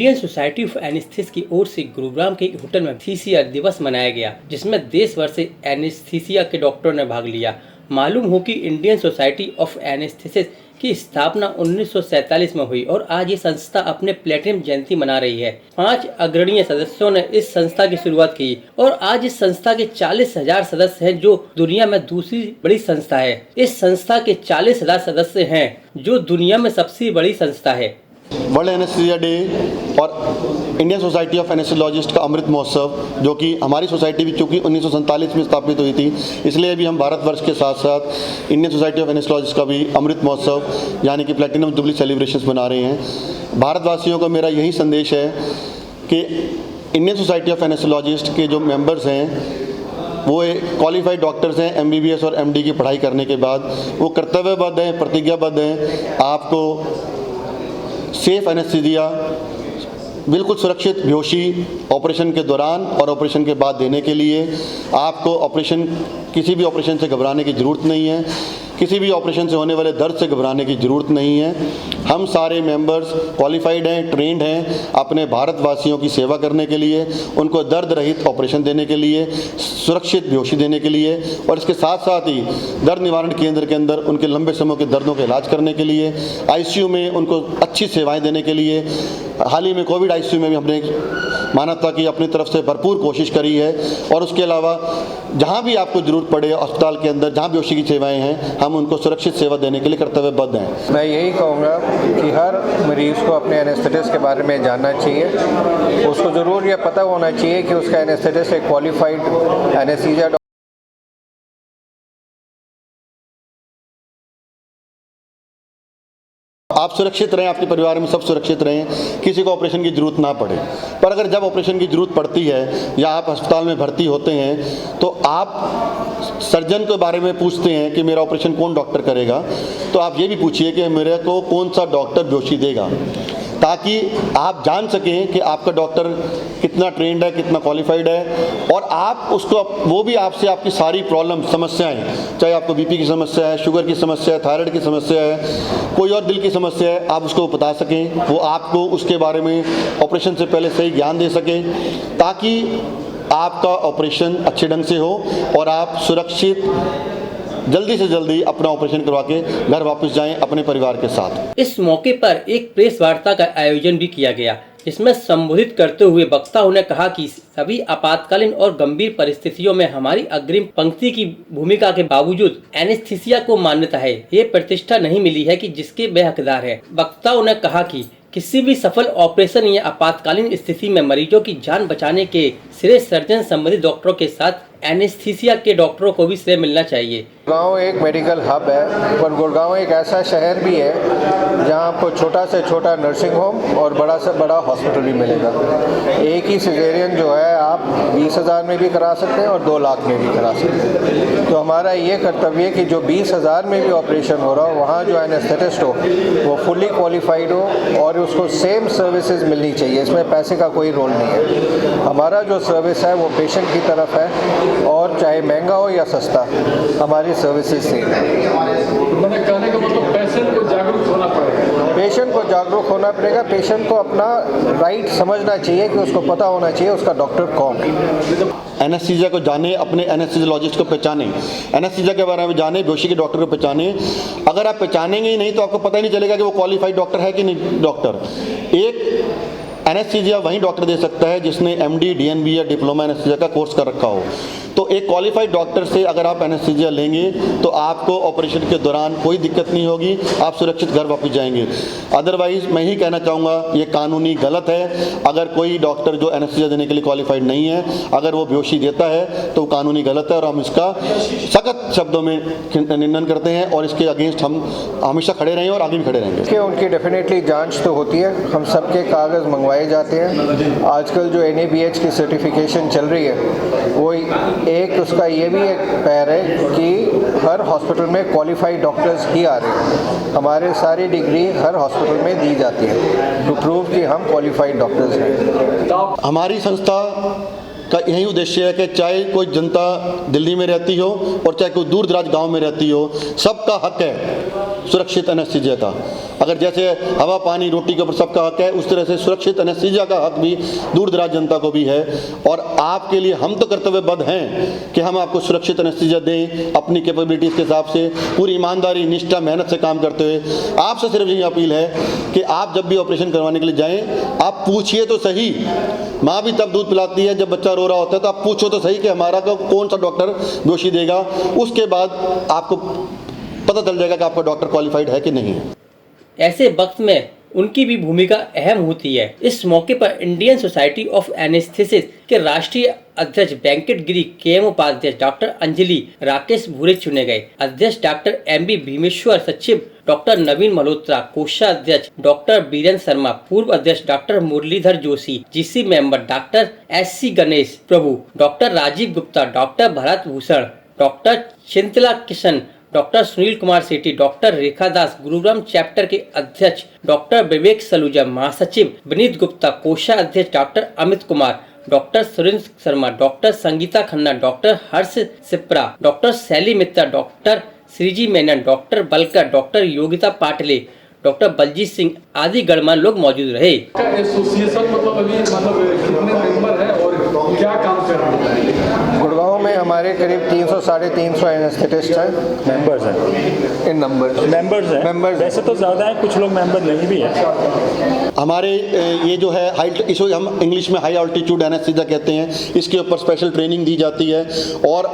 Indian society of anaesthesia की ओर से गुरुग्राम के एक होटल में एनेस्थीसिया दिवस मनाया गया, जिसमें देश भर से एनेस्थीसिया के डॉक्टरों ने भाग लिया। मालूम हो कि इंडियन सोसाइटी ऑफ एनेस्थीसिया की स्थापना 1947 में हुई और आज ये संस्था अपने प्लेटिनम जयंती मना रही है। 5 अग्रणीय सदस्यों ने इस संस्था की शुरुआत की और आज इस संस्था के 40,000 सदस्य हैं, जो दुनिया में दूसरी बड़ी संस्था है। इस संस्था के 40,000 सदस्य हैं, जो दुनिया में सबसे बड़ी संस्था है। वर्ल्ड एनेस्थीसिया डे और इंडियन सोसाइटी ऑफ एनेस्थीसियोलॉजिस्ट का अमृत महोत्सव, जो कि हमारी सोसाइटी भी चूँकि 1947 में स्थापित हुई थी, इसलिए भी हम भारतवर्ष के साथ साथ इंडियन सोसाइटी ऑफ एनेस्थीसियोलॉजिस्ट का भी अमृत महोत्सव यानी कि प्लेटिनम जुबली सेलिब्रेशंस मना रहे हैं। भारतवासियों को मेरा यही संदेश है कि इंडियन सोसाइटी ऑफ एनेस्थीसियोलॉजिस्ट के जो मेंबर्स हैं वो क्वालिफाइड डॉक्टर्स हैं। MBBS और MD की पढ़ाई करने के बाद वो कर्तव्यबद्ध हैं, प्रतिज्ञाबद्ध हैं आपको सेफ एनेस्थीसिया, बिल्कुल सुरक्षित बेहोशी ऑपरेशन के दौरान और ऑपरेशन के बाद देने के लिए। आपको किसी भी ऑपरेशन से घबराने की ज़रूरत नहीं है, किसी भी ऑपरेशन से होने वाले दर्द से घबराने की ज़रूरत नहीं है। हम सारे मेंबर्स क्वालिफाइड हैं, ट्रेंड हैं अपने भारतवासियों की सेवा करने के लिए, उनको दर्द रहित ऑपरेशन देने के लिए, सुरक्षित बेहोशी देने के लिए और इसके साथ साथ ही दर्द निवारण केंद्र के अंदर उनके लंबे समय के दर्दों का इलाज करने के लिए, ICU में उनको अच्छी सेवाएं देने के लिए। हाल ही में कोविड ICU में भी हमने मानवता की अपनी तरफ से भरपूर कोशिश करी है और उसके अलावा जहाँ भी आपको ज़रूरत पड़े अस्पताल के अंदर जहाँ बेहोशी की सेवाएँ हैं, हम उनको सुरक्षित सेवा देने के लिए कर्तव्यबद्ध हैं। मैं यही कहूँगा कि हर मरीज़ को अपने एनेस्थेटिस्ट के बारे में जानना चाहिए। उसको ज़रूर यह पता होना चाहिए कि उसका एनेस्थेटिस्ट एक क्वालिफाइड एनेस्थीसिया आप सुरक्षित रहें, आपके परिवार में सब सुरक्षित रहें, किसी को ऑपरेशन की ज़रूरत ना पड़े। पर अगर जब ऑपरेशन की ज़रूरत पड़ती है या आप अस्पताल में भर्ती होते हैं तो आप सर्जन के बारे में पूछते हैं कि मेरा ऑपरेशन कौन डॉक्टर करेगा, तो आप ये भी पूछिए कि मेरे को कौन सा डॉक्टर बेहोशी देगा, ताकि आप जान सकें कि आपका डॉक्टर कितना ट्रेंड है, कितना क्वालिफाइड है और आप उसको वो भी आपसे आपकी सारी प्रॉब्लम समस्याएं, चाहे आपको BP की समस्या है, शुगर की समस्या है, थायराइड की समस्या है, कोई और दिल की समस्या है, आप उसको बता सकें, वो आपको उसके बारे में ऑपरेशन से पहले सही ज्ञान दे सकें, ताकि आपका ऑपरेशन अच्छे ढंग से हो और आप सुरक्षित जल्दी से जल्दी अपना ऑपरेशन करवा के घर वापस जाएं अपने परिवार के साथ। इस मौके पर एक प्रेस वार्ता का आयोजन भी किया गया, जिसमें संबोधित करते हुए वक्ताओं ने कहा कि सभी आपातकालीन और गंभीर परिस्थितियों में हमारी अग्रिम पंक्ति की भूमिका के बावजूद एनेस्थीसिया को मान्यता है, ये प्रतिष्ठा नहीं मिली है कि जिसके वे हकदार है। वक्ताओं ने कहा कि किसी भी सफल ऑपरेशन या आपातकालीन स्थिति में मरीजों की जान बचाने के श्रेय सर्जन संबंधित डॉक्टरों के साथ एनेस्थीसिया के डॉक्टरों को भी श्रेय मिलना चाहिए। गुड़गांव एक मेडिकल हब है, पर गुड़गांव एक ऐसा शहर भी है जहां आपको छोटा से छोटा नर्सिंग होम और बड़ा से बड़ा हॉस्पिटल भी मिलेगा। एक ही सिजेरियन जो है आप 20,000 में भी करा सकते हैं और 2 लाख में भी करा सकते हैं। तो हमारा ये कर्तव्य है कि जो 20,000 में भी ऑपरेशन हो रहा हो, वहाँ जो एनेस्थेटिस्ट हो वो फुली क्वालिफाइड हो और उसको सेम सर्विसेज मिलनी चाहिए। इसमें पैसे का कोई रोल नहीं है। हमारा जो सर्विस है वो पेशेंट की तरफ है और चाहे महंगा हो या सस्ता, हमारी सर्विसेज सेम है। मैंने कहने का मतलब पेशेंट को जागरूक होना पड़ेगा। पेशेंट को जागरूक होना पड़ेगा। पेशेंट को अपना राइट समझना चाहिए कि उसको पता होना चाहिए उसका डॉक्टर कौन है। एनेस्थीसिया को जाने, अपने एनेस्थीसियोलॉजिस्ट को पहचाने, एनेस्थीसिया के बारे में जाने, बेहोशी के डॉक्टर को पहचाने। अगर आप पहचानेंगे ही नहीं तो आपको पता ही नहीं चलेगा कि वो क्वालिफाइड डॉक्टर है कि नहीं डॉक्टर। एक एनेस्थीसिया वही डॉक्टर दे सकता है जिसने MD, DNB या डिप्लोमा एनेस्थीसिया का कोर्स कर रखा हो। तो एक क्वालिफाइड डॉक्टर से अगर आप एनेस्थीसिया लेंगे तो आपको ऑपरेशन के दौरान कोई दिक्कत नहीं होगी, आप सुरक्षित घर वापस जाएंगे। अदरवाइज मैं ही कहना चाहूँगा ये कानूनी गलत है। अगर कोई डॉक्टर जो एनेस्थीसिया देने के लिए क्वालिफाइड नहीं है, अगर वो बेहोशी देता है तो कानूनी गलत है और हम इसका सख्त शब्दों में निंदन करते हैं और इसके अगेंस्ट हम हमेशा खड़े रहेंगे और आगे भी खड़े रहेंगे। उनकी डेफिनेटली जाँच तो होती है, हम सबके कागज़ मंगवाए जाते हैं। आजकल जो NABH की सर्टिफिकेशन चल रही है वो एक उसका ये भी एक पैर है कि हर हॉस्पिटल में क्वालिफाइड डॉक्टर्स ही आ रहे हैं। हमारे सारी डिग्री हर हॉस्पिटल में दी जाती है टू प्रूव कि हम क्वालिफाइड डॉक्टर्स हैं। हमारी संस्था का यही उद्देश्य है कि चाहे कोई जनता दिल्ली में रहती हो और चाहे कोई दूर दराज गांव में रहती हो, सबका हक है सुरक्षित एनेस्थीसिया का। अगर जैसे हवा पानी रोटी के ऊपर सबका हक है, उस तरह से सुरक्षित एनेस्थीसिया का हक भी दूर दराज जनता को भी है। और आपके लिए हम तो कर्तव्यबद्ध हैं कि हम आपको सुरक्षित एनेस्थीसिया दें अपनी कैपेबिलिटीज़ के हिसाब से, पूरी ईमानदारी निष्ठा मेहनत से काम करते हुए। आपसे सिर्फ यही अपील है कि आप जब भी ऑपरेशन करवाने के लिए जाएँ, आप पूछिए तो सही। माँ भी तब दूध पिलाती है जब बच्चा रो रहा होता है, तो आप पूछो तो सही कि हमारा कौन सा डॉक्टर दोषी देगा। उसके बाद आपको पता चल जाएगा कि आपका डॉक्टर क्वालिफाइड है कि नहीं है। ऐसे वक्त में उनकी भी भूमिका अहम होती है। इस मौके पर इंडियन सोसाइटी ऑफ एनेस्थेसिस के राष्ट्रीय अध्यक्ष वेंकट गिरी, केएम उपाध्यक्ष डॉक्टर अंजलि, राकेश भूरे चुने गए। अध्यक्ष डॉक्टर एमबी भीमेश्वर, सचिव डॉक्टर नवीन मल्होत्रा, कोषाध्यक्ष डॉक्टर बीरेंद्र शर्मा, पूर्व अध्यक्ष doctor Murlidhar Joshi, GC member doctor SC Ganesh Prabhu, doctor Rajiv Gupta, doctor Bharat Bhushan, doctor Chintala Kishan, doctor Sunil Kumar Sethi, doctor Rekha Das, Gurugram chapter के अध्यक्ष डॉक्टर विवेक सलूजा, महासचिव विनीत गुप्ता, कोषाध्यक्ष doctor Amit Kumar, doctor Surendra Sharma, doctor Sangeeta Khanna, doctor Harsh Sipra, doctor Shaili Mitra, doctor Shriji Menon, doctor Balkar, doctor Yogita Patle, doctor Baljit Singh आदि गणमान्य लोग मौजूद रहे। एसोसिएशन मतलब अभी कितने मेंबर हैं और क्या काम कर रहे हैं? गुड़गांव में हमारे करीब 300-350 एनेस्थेटिस्ट हैं। मेंबर्स हैं, इन नंबर मेंबर्स वैसे तो ज़्यादा हैं, कुछ लोग मेंबर नहीं भी हैं। हमारे ये जो है इसको हम इंग्लिश में हाई ऑल्टीट्यूड एनेस्थीसिया कहते हैं, इसके ऊपर स्पेशल ट्रेनिंग दी जाती है। और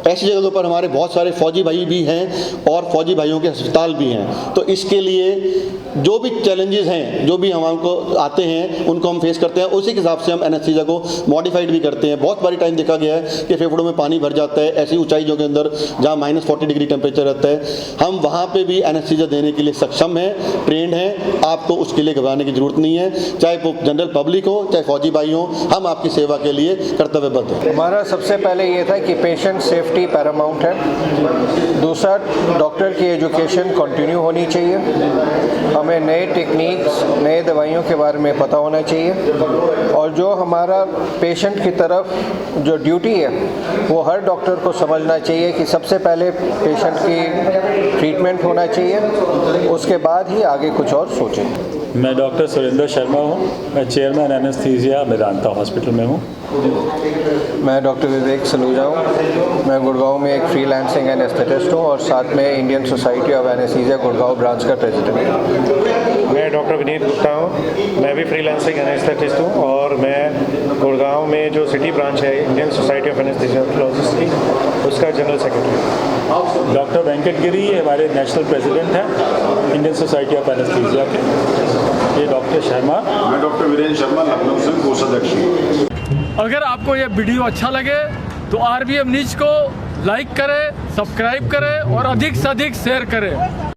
ऐसी जगहों पर हमारे बहुत सारे फौजी भाई भी हैं और फौजी भाइयों के अस्पताल भी हैं। तो इसके लिए जो भी चैलेंजेस हैं, जो भी हमको आते हैं, उनको हम फेस करते हैं। उसी के हिसाब से हम एनेस्थीसिया को मॉडिफाइड भी करते हैं। बहुत बारी टाइम देखा गया है कि फेफड़ों में पानी भर जाता है ऐसी ऊंचाइयों के अंदर जहां -40 डिग्री टेम्परेचर रहता है। हम वहां पे भी एनेस्थीसिया देने के लिए सक्षम हैं, ट्रेंड हैं। आपको उसके लिए घबराने की जरूरत नहीं है, चाहे वो जनरल पब्लिक हो चाहे फौजी भाई हो, हम आपकी सेवा के लिए कर्तव्यबद्ध हैं। हमारा सबसे पहले ये था कि पेशेंट सेफ्टी पैरामाउंट है। दूसरा, डॉक्टर की एजुकेशन कंटिन्यू होनी चाहिए। हमें नए टेक्निक्स, नए दवाइयों के बारे में पता होना चाहिए। और जो हमारा पेशेंट की तरफ जो ड्यूटी है, वो हर डॉक्टर को समझना चाहिए कि सबसे पहले पेशेंट की ट्रीटमेंट होना चाहिए, उसके बाद ही आगे कुछ और सोचें। मैं डॉक्टर सुरेंद्र शर्मा हूँ, मैं चेयरमैन एनेस्थीसिया मेदांता हॉस्पिटल में हूँ। मैं डॉक्टर विवेक सलूजा हूँ। मैं गुड़गांव में एक फ्रीलांसिंग एनेस्थेटिस्ट हूँ और साथ में Indian society of anaesthesia Gurgaon branch का प्रेसिडेंट हूँ। मैं डॉक्टर विनीत गुप्ता हूँ, मैं भी फ्रीलांसिंग एनेस्थेटिस्ट हूँ और मैं गुड़गांव में जो सिटी ब्रांच है इंडियन सोसाइटी ऑफ एनेस्थीसियोलॉजिस्ट की, उसका जनरल सेक्रेटरी हूँ। डॉक्टर वेंकट गिरी हमारे नेशनल प्रेसिडेंट हैं इंडियन सोसाइटी ऑफ एनेस्थीसिया के। ये डॉक्टर शर्मा। मैं डॉक्टर वीरेंद्र शर्मा, लखनऊ से कोषाध्यक्ष। अगर आपको यह वीडियो अच्छा लगे तो RBM न्यूज़ को लाइक करें, सब्सक्राइब करें और अधिक से अधिक शेयर करें।